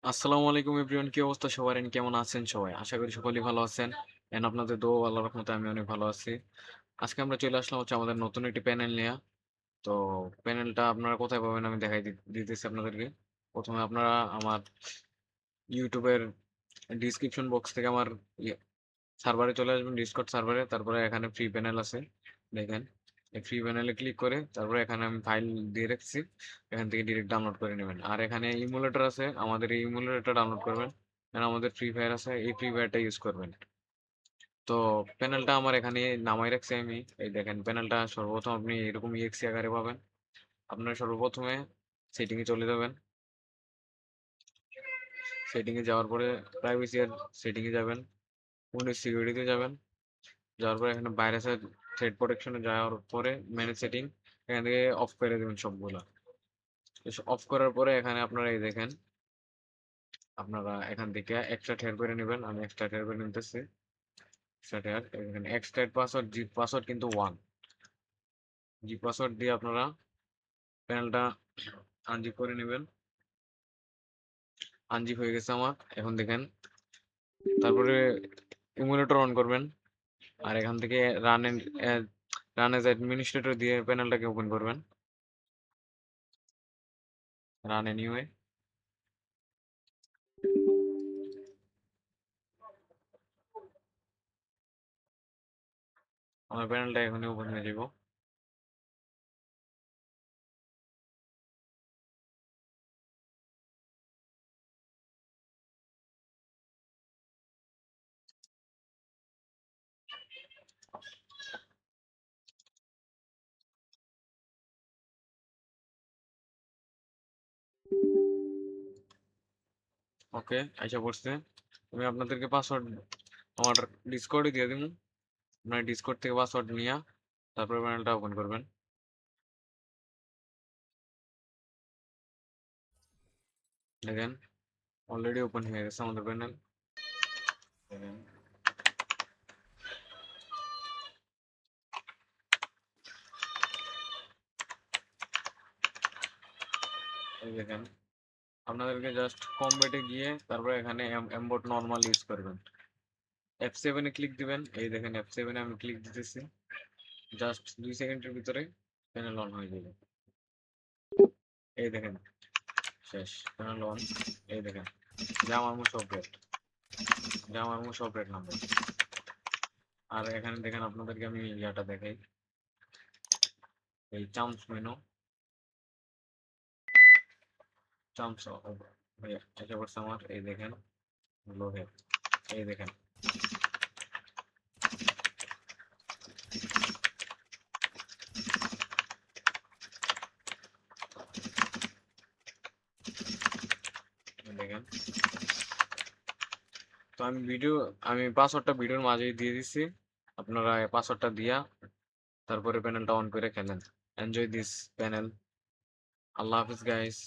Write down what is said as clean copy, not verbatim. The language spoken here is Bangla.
আসসালামু আলাইকুম এভরিওয়ান, কি অবস্থা সবার? কেমন আছেন সবাই? আশা করি সকলেই ভালো আছেন। আপনাদের দোয়া ও আল্লাহর রহমতে আমি অনেক ভালো আছি। আজকে আমরা চলে আসলাম আমাদের নতুন একটি প্যানেল নিয়া। তো প্যানেলটা আপনারা কোথায় পাবেন আমি দেখাই দিতেছি আপনাদেরকে। ১ম এ আপনারা আমার YouTube এর ডেসক্রিপশন বক্স থেকে আমার ইয়ে সার্ভারে চলে আসবেন, Discord সার্ভারে। তারপরে এখানে ফ্রি প্যানেল আছে। দেখেন। এই ফ্রি প্যানেলে ক্লিক করে তারপরে এখানে আমি ফাইল দিয়ে রাখছি। এখান থেকে ডিরেক্ট ডাউনলোড করে নিবেন। আর এখানে ইমুলেটর আছে। আমাদের এই ইমুলেটরটা ডাউনলোড করবেন। আর আমাদের ফ্রি ফায়ার আছে। এই ফ্রি ফায়ারটা ইউজ করবেন। তো প্যানেলটা আমার এখানে নামায় রাখছি আমি। এই দেখেন প্যানেলটা সর্বপ্রথম আপনি এরকম EXE আকারে পাবেন। আপনারা সর্বপ্রথমে সেটিং এ চলে যাবেন। সেটিং এ যাওয়ার পরে প্রাইভেসি এর সেটিং এ যাবেন। উইন্ডোজ সিকিউরিটিতে যাবেন। যাওয়ার পরে এখানে ভাইরাসের থ্রেড প্রোটেকশন এ যাওয়ার পরে ম্যানেজ সেটিং এখান থেকে অফ করে দিবেন সবগুলা। অফ করার পরে এখানে আপনারা এই দেখেন, আপনারা এখান থেকে এক্সট্রা টের করে নিবেন। আমি এক্সট্রা টের করে নিতেছি। এক্সট্রা টের এখানে এক্সট্রা পাসওয়ার্ড জিপ পাসওয়ার্ড কিন্তু 1 জিপ পাসওয়ার্ড দিয়ে আপনারা প্যানেলটা আনজিপ করে নেবেন। আনজিপ হয়ে গেছে আমার। এখন দেখেন, তারপরে ইমুলেটর অন করবেন। আর এখান থেকে রান এজ অ্যাডমিনিস্ট্রেটর দিয়ে প্যানেলটাকে ওপেন করবেন। Run anyway. আমার প্যানেলটা এখনই ওপেন হয়ে যাব। ওকে, আইসা পড়ছে। আমি আপনাদেরকে পাসওয়ার্ড আমার ডিসকর্ডে দিয়ে দিব। আপনার ডিসকর্ড থেকে পাসওয়ার্ড নিয়ে তারপরে প্যানেলটা ওপেন করবেন। দেখেন, অলরেডি ওপেন হয়ে গেছে আমাদের প্যানেল। দেখেন, এই দেখেন, আপনাদেরকে জাস্ট কমব্যাটে গিয়ে তারপরে এখানে এমবোট নরমাল ইউজ করবেন। F7 এ ক্লিক দিবেন। এই দেখেন F7 এ আমি ক্লিক দিতেছি। জাস্ট 2 সেকেন্ডের ভিতরে প্যানেল অন হয়ে যাবে। এই দেখেন, শেষ প্যানেল অন। এই দেখেন, জামার সফটওয়্যার, জামার সফটওয়্যার নাম্বার। আর এখানে দেখেন আপনাদেরকে আমি ইয়াটা দেখাই। এই চাম্পস মেনু, চাম্পস ভাইয়া এটা করছে আমার। এই দেখেন লোহে, এই দেখেন, এই দেখেন। তো আমি পাসওয়ার্ডটা ভিডিওর মাঝেই দিয়ে দিচ্ছি। আপনারা পাসওয়ার্ডটা দিয়া তারপরে প্যানেলটা অন করে খেলেন। Enjoy this panel. Allah Hafiz guys.